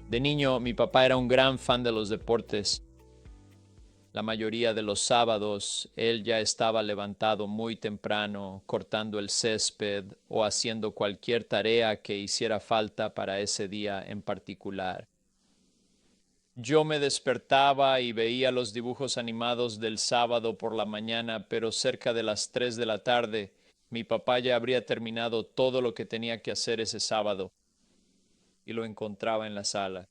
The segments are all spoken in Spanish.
De niño, mi papá era un gran fan de los deportes. La mayoría de los sábados, él ya estaba levantado muy temprano, cortando el césped o haciendo cualquier tarea que hiciera falta para ese día en particular. Yo me despertaba y veía los dibujos animados del sábado por la mañana, pero cerca de las 3 de la tarde, mi papá ya habría terminado todo lo que tenía que hacer ese sábado y lo encontraba en la sala.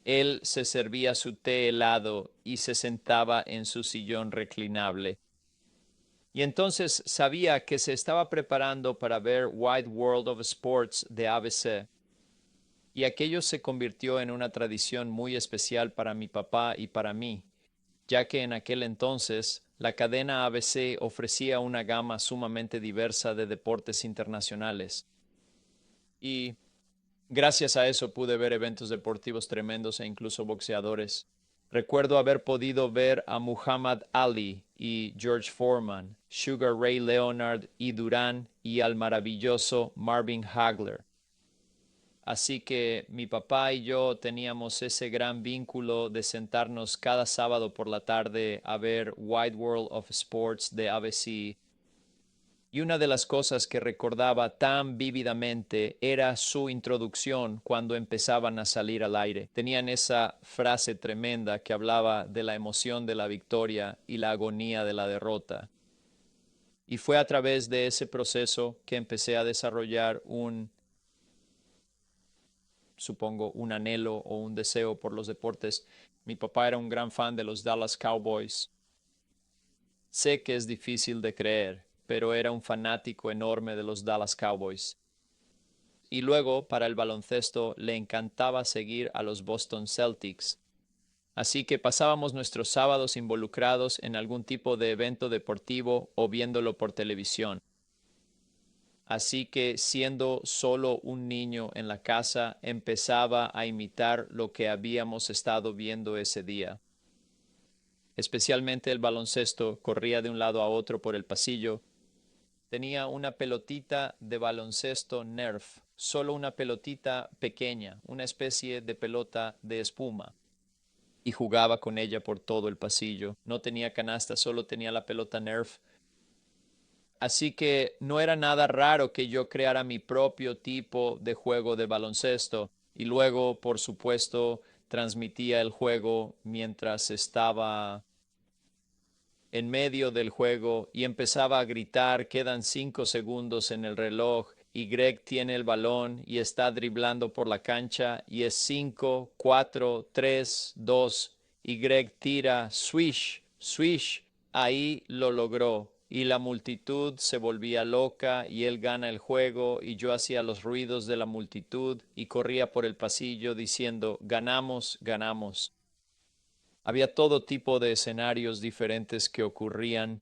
Él se servía su té helado y se sentaba en su sillón reclinable. Y entonces sabía que se estaba preparando para ver Wide World of Sports de ABC. Y aquello se convirtió en una tradición muy especial para mi papá y para mí, ya que en aquel entonces la cadena ABC ofrecía una gama sumamente diversa de deportes internacionales. Y gracias a eso pude ver eventos deportivos tremendos e incluso boxeadores. Recuerdo haber podido ver a Muhammad Ali y George Foreman, Sugar Ray Leonard y Durán y al maravilloso Marvin Hagler. Así que mi papá y yo teníamos ese gran vínculo de sentarnos cada sábado por la tarde a ver Wide World of Sports de ABC. Y una de las cosas que recordaba tan vívidamente era su introducción cuando empezaban a salir al aire. Tenían esa frase tremenda que hablaba de la emoción de la victoria y la agonía de la derrota. Y fue a través de ese proceso que empecé a desarrollar supongo, un anhelo o un deseo por los deportes. Mi papá era un gran fan de los Dallas Cowboys. Sé que es difícil de creer, pero era un fanático enorme de los Dallas Cowboys. Y luego, para el baloncesto, le encantaba seguir a los Boston Celtics. Así que pasábamos nuestros sábados involucrados en algún tipo de evento deportivo o viéndolo por televisión. Así que siendo solo un niño en la casa, empezaba a imitar lo que habíamos estado viendo ese día. Especialmente el baloncesto, corría de un lado a otro por el pasillo. Tenía una pelotita de baloncesto Nerf, solo una pelotita pequeña, una especie de pelota de espuma, y jugaba con ella por todo el pasillo. No tenía canasta, solo tenía la pelota Nerf. Así que no era nada raro que yo creara mi propio tipo de juego de baloncesto y luego, por supuesto, transmitía el juego mientras estaba en medio del juego y empezaba a gritar, quedan 5 segundos en el reloj y Greg tiene el balón y está driblando por la cancha y es 5, 4, 3, 2 y Greg tira, swish, swish. Ahí lo logró y la multitud se volvía loca y él gana el juego y yo hacía los ruidos de la multitud y corría por el pasillo diciendo, ganamos, ganamos. Había todo tipo de escenarios diferentes que ocurrían.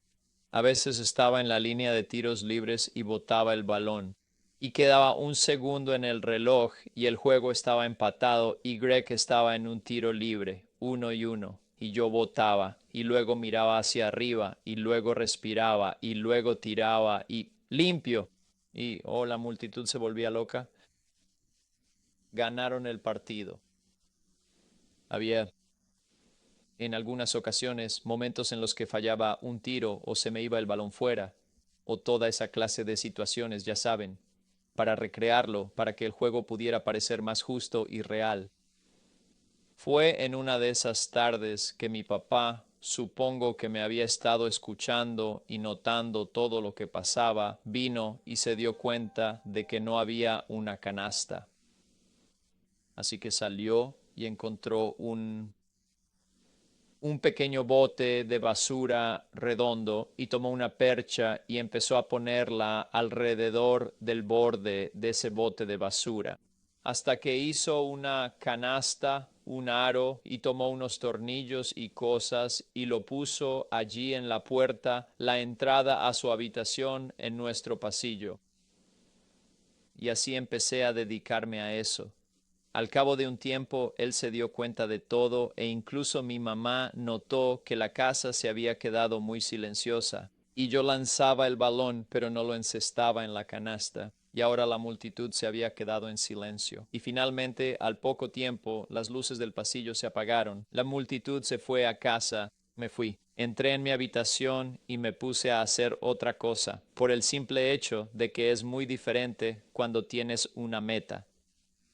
A veces estaba en la línea de tiros libres y botaba el balón. Y quedaba un segundo en el reloj y el juego estaba empatado y Greg estaba en un tiro libre, 1-1, y yo botaba y luego miraba hacia arriba y luego respiraba y luego tiraba y limpio. Y oh, la multitud se volvía loca. Ganaron el partido. Había en algunas ocasiones momentos en los que fallaba un tiro o se me iba el balón fuera, o toda esa clase de situaciones, ya saben, para recrearlo, para que el juego pudiera parecer más justo y real. Fue en una de esas tardes que mi papá, supongo que me había estado escuchando y notando todo lo que pasaba, vino y se dio cuenta de que no había una canasta. Así que salió y encontró un pequeño bote de basura redondo y tomó una percha y empezó a ponerla alrededor del borde de ese bote de basura, hasta que hizo una canasta, un aro, y tomó unos tornillos y cosas y lo puso allí en la puerta, la entrada a su habitación en nuestro pasillo. Y así empecé a dedicarme a eso. Al cabo de un tiempo, él se dio cuenta de todo e incluso mi mamá notó que la casa se había quedado muy silenciosa. Y yo lanzaba el balón, pero no lo encestaba en la canasta. y ahora la multitud se había quedado en silencio. Y finalmente, al poco tiempo, las luces del pasillo se apagaron. La multitud se fue a casa. Me fui. Entré en mi habitación y me puse a hacer otra cosa, por el simple hecho de que es muy diferente cuando tienes una meta.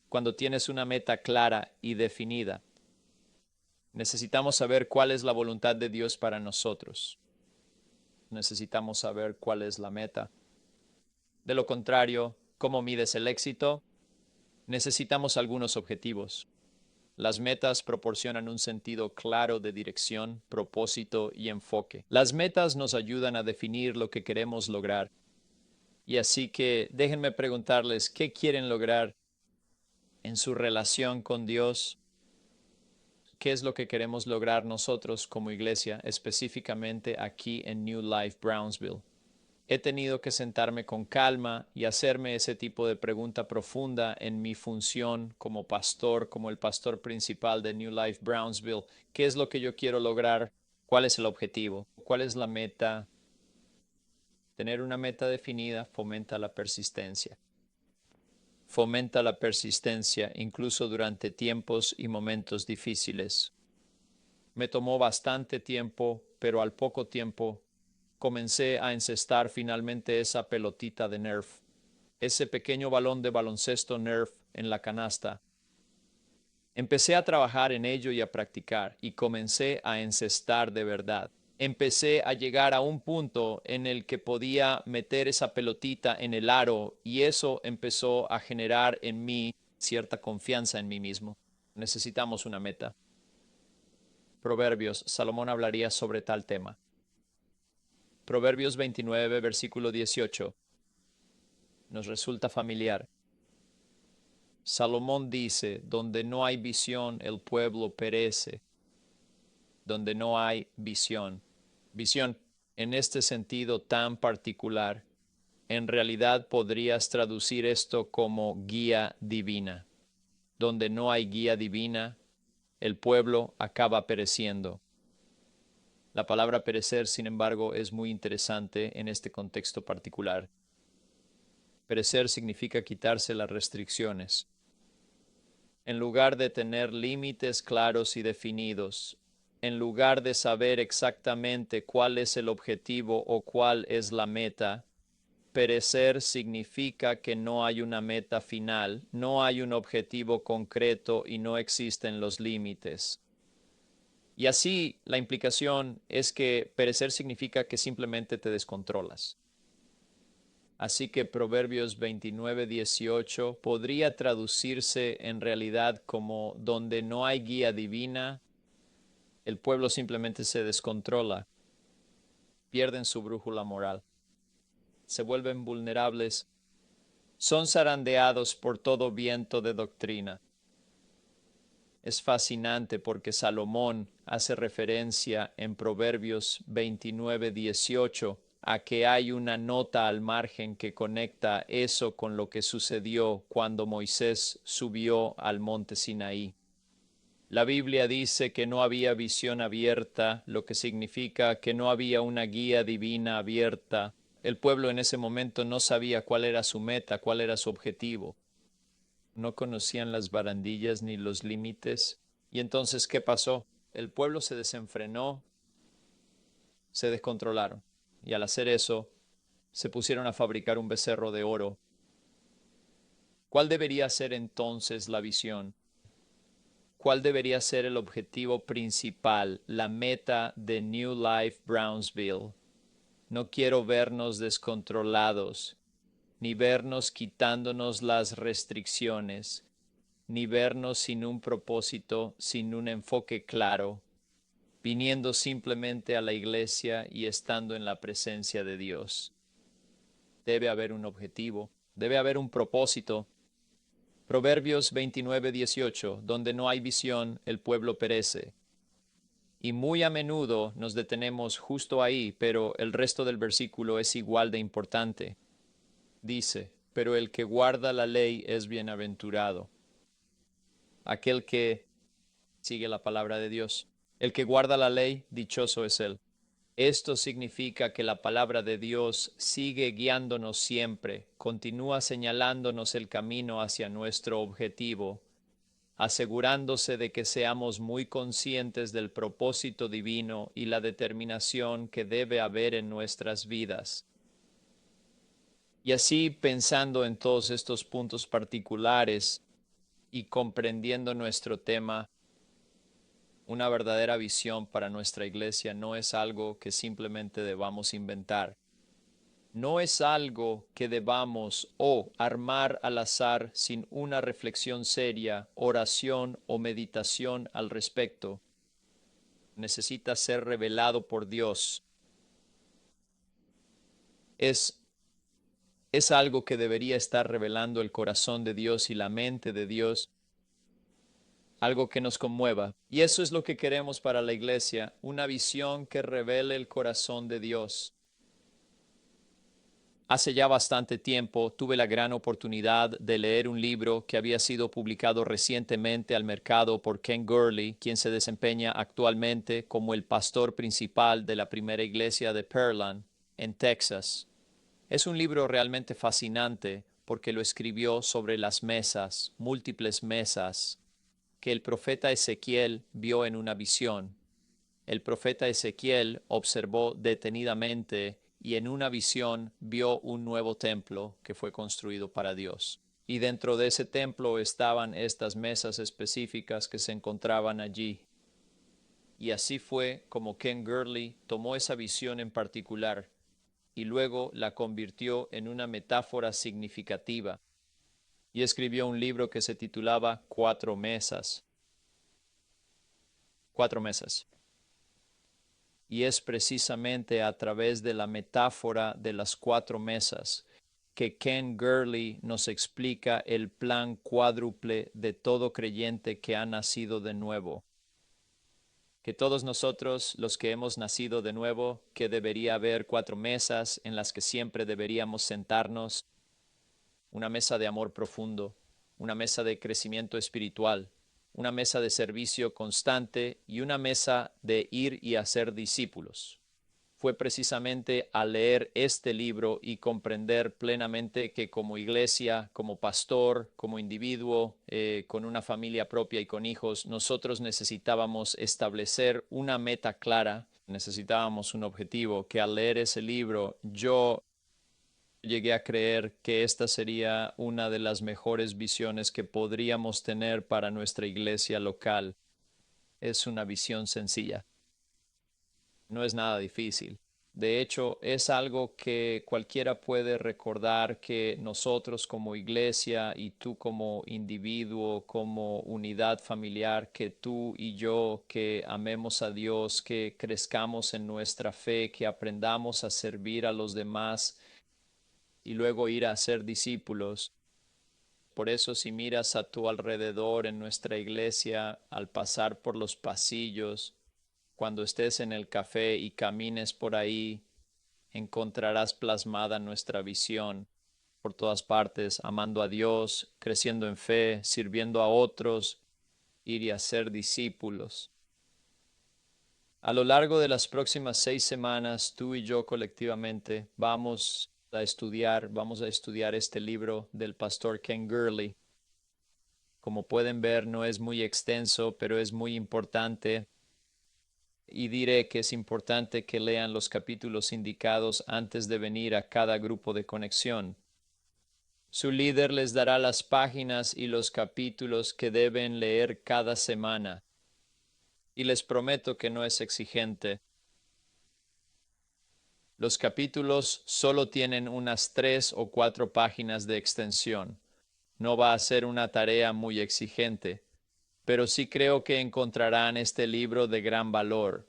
Cuando tienes una meta clara y definida. Necesitamos saber cuál es la voluntad de Dios para nosotros. Necesitamos saber cuál es la meta. De lo contrario, ¿cómo mides el éxito? Necesitamos algunos objetivos. Las metas proporcionan un sentido claro de dirección, propósito y enfoque. Las metas nos ayudan a definir lo que queremos lograr. Y así que déjenme preguntarles, ¿qué quieren lograr en su relación con Dios? ¿Qué es lo que queremos lograr nosotros como iglesia, específicamente aquí en New Life Brownsville? He tenido que sentarme con calma y hacerme ese tipo de pregunta profunda en mi función como pastor, como el pastor principal de New Life Brownsville. ¿Qué es lo que yo quiero lograr? ¿Cuál es el objetivo? ¿Cuál es la meta? Tener una meta definida fomenta la persistencia. Fomenta la persistencia incluso durante tiempos y momentos difíciles. Me tomó bastante tiempo, pero al poco tiempo comencé a encestar finalmente esa pelotita de Nerf, ese pequeño balón de baloncesto Nerf en la canasta. Empecé a trabajar en ello y a practicar, y comencé a encestar de verdad. Empecé a llegar a un punto en el que podía meter esa pelotita en el aro, y eso empezó a generar en mí cierta confianza en mí mismo. Necesitamos una meta. Proverbios, Salomón hablaría sobre tal tema. Proverbios 29, versículo 18. Nos resulta familiar. Salomón dice, donde no hay visión, el pueblo perece. Donde no hay visión. Visión, en este sentido tan particular, en realidad podrías traducir esto como guía divina. Donde no hay guía divina, el pueblo acaba pereciendo. La palabra perecer, sin embargo, es muy interesante en este contexto particular. Perecer significa quitarse las restricciones. En lugar de tener límites claros y definidos, en lugar de saber exactamente cuál es el objetivo o cuál es la meta, perecer significa que no hay una meta final, no hay un objetivo concreto y no existen los límites. Y así la implicación es que perecer significa que simplemente te descontrolas. Así que Proverbios 29:18 podría traducirse en realidad como donde no hay guía divina, el pueblo simplemente se descontrola, pierden su brújula moral, se vuelven vulnerables, son zarandeados por todo viento de doctrina. Es fascinante porque Salomón hace referencia en Proverbios 29:18 a que hay una nota al margen que conecta eso con lo que sucedió cuando Moisés subió al monte Sinaí. La Biblia dice que no había visión abierta, lo que significa que no había una guía divina abierta. El pueblo en ese momento no sabía cuál era su meta, cuál era su objetivo. No conocían las barandillas ni los límites. Y entonces, ¿qué pasó? El pueblo se desenfrenó, se descontrolaron. Y al hacer eso, se pusieron a fabricar un becerro de oro. ¿Cuál debería ser entonces la visión? ¿Cuál debería ser el objetivo principal, la meta de New Life Brownsville? No quiero vernos descontrolados, ni vernos quitándonos las restricciones, ni vernos sin un propósito, sin un enfoque claro, viniendo simplemente a la iglesia y estando en la presencia de Dios. Debe haber un objetivo, debe haber un propósito. Proverbios 29:18, donde no hay visión, el pueblo perece. Y muy a menudo nos detenemos justo ahí, pero el resto del versículo es igual de importante. Dice, pero el que guarda la ley es bienaventurado. Aquel que sigue la palabra de Dios. El que guarda la ley, dichoso es él. Esto significa que la palabra de Dios sigue guiándonos siempre, continúa señalándonos el camino hacia nuestro objetivo, asegurándose de que seamos muy conscientes del propósito divino y la determinación que debe haber en nuestras vidas. Y así, pensando en todos estos puntos particulares y comprendiendo nuestro tema, una verdadera visión para nuestra iglesia no es algo que simplemente debamos inventar. No es algo que debamos armar al azar sin una reflexión seria, oración o meditación al respecto. Necesita ser revelado por Dios. Es, es algo que debería estar revelando el corazón de Dios y la mente de Dios, algo que nos conmueva. Y eso es lo que queremos para la iglesia, una visión que revele el corazón de Dios. Hace ya bastante tiempo tuve la gran oportunidad de leer un libro que había sido publicado recientemente al mercado por Ken Gurley, quien se desempeña actualmente como el pastor principal de la primera iglesia de Pearland, en Texas. Es un libro realmente fascinante porque lo escribió sobre las mesas, múltiples mesas, que el profeta Ezequiel vio en una visión. El profeta Ezequiel observó detenidamente y en una visión vio un nuevo templo que fue construido para Dios. Y dentro de ese templo estaban estas mesas específicas que se encontraban allí. Y así fue como Ken Gurley tomó esa visión en particular y luego la convirtió en una metáfora significativa y escribió un libro que se titulaba Cuatro Mesas. Cuatro Mesas. Y es precisamente a través de la metáfora de las cuatro mesas que Ken Gurley nos explica el plan cuádruple de todo creyente que ha nacido de nuevo. Que todos nosotros, los que hemos nacido de nuevo, que debería haber cuatro mesas en las que siempre deberíamos sentarnos, una mesa de amor profundo, una mesa de crecimiento espiritual, una mesa de servicio constante y una mesa de ir y hacer discípulos. Fue precisamente al leer este libro y comprender plenamente que como iglesia, como pastor, como individuo, con una familia propia y con hijos, nosotros necesitábamos establecer una meta clara, necesitábamos un objetivo, que al leer ese libro yo llegué a creer que esta sería una de las mejores visiones que podríamos tener para nuestra iglesia local. Es una visión sencilla, no es nada difícil. De hecho, es algo que cualquiera puede recordar que nosotros como iglesia y tú como individuo, como unidad familiar, que tú y yo, que amemos a Dios, que crezcamos en nuestra fe, que aprendamos a servir a los demás y luego ir a ser discípulos. Por eso si miras a tu alrededor en nuestra iglesia, al pasar por los pasillos, cuando estés en el café y camines por ahí, encontrarás plasmada nuestra visión por todas partes, amando a Dios, creciendo en fe, sirviendo a otros, ir y hacer discípulos. A lo largo de las próximas 6 semanas, tú y yo colectivamente vamos a estudiar este libro del pastor Ken Gurley. Como pueden ver, no es muy extenso, pero es muy importante. Y diré que es importante que lean los capítulos indicados antes de venir a cada grupo de conexión. Su líder les dará las páginas y los capítulos que deben leer cada semana. Y les prometo que no es exigente. Los capítulos solo tienen unas 3 o 4 páginas de extensión. No va a ser una tarea muy exigente, pero sí creo que encontrarán este libro de gran valor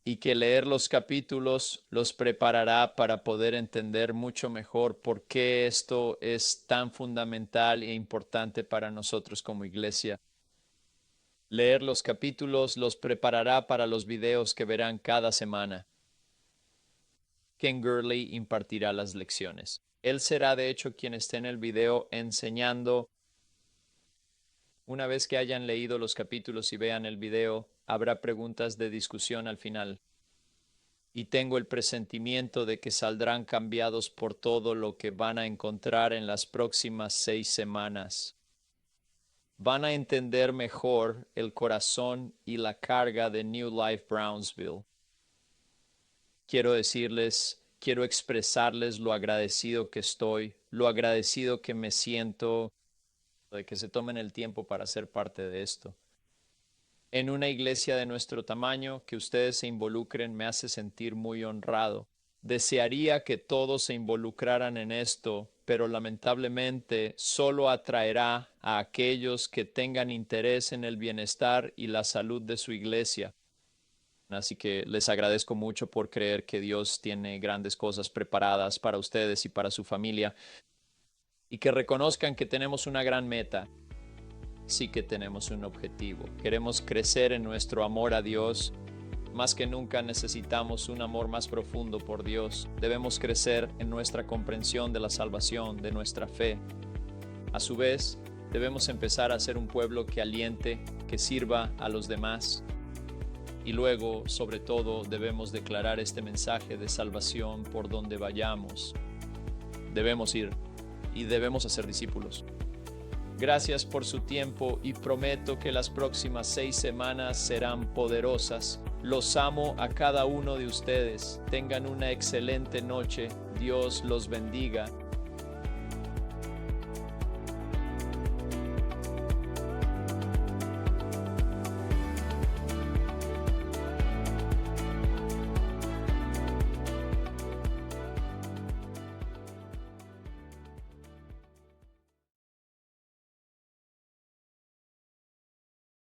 y que leer los capítulos los preparará para poder entender mucho mejor por qué esto es tan fundamental e importante para nosotros como iglesia. Leer los capítulos los preparará para los videos que verán cada semana. Ken Gurley impartirá las lecciones. Él será de hecho quien esté en el video enseñando. Una vez que hayan leído los capítulos y vean el video, habrá preguntas de discusión al final. y tengo el presentimiento de que saldrán cambiados por todo lo que van a encontrar en las próximas 6 semanas. Van a entender mejor el corazón y la carga de New Life Brownsville. Quiero decirles, quiero expresarles lo agradecido que estoy, lo agradecido que me siento de que se tomen el tiempo para ser parte de esto. En una iglesia de nuestro tamaño, que ustedes se involucren me hace sentir muy honrado. Desearía que todos se involucraran en esto, pero lamentablemente solo atraerá a aquellos que tengan interés en el bienestar y la salud de su iglesia. Así que les agradezco mucho por creer que Dios tiene grandes cosas preparadas para ustedes y para su familia, y que reconozcan que tenemos una gran meta. Sí que tenemos un objetivo. Queremos crecer en nuestro amor a Dios. Más que nunca necesitamos un amor más profundo por Dios. Debemos crecer en nuestra comprensión de la salvación, de nuestra fe. A su vez, debemos empezar a ser un pueblo que aliente, que sirva a los demás. Y luego, sobre todo, debemos declarar este mensaje de salvación por donde vayamos. Debemos ir y debemos hacer discípulos. Gracias por su tiempo y prometo que las próximas 6 semanas serán poderosas. Los amo a cada uno de ustedes. Tengan una excelente noche. Dios los bendiga.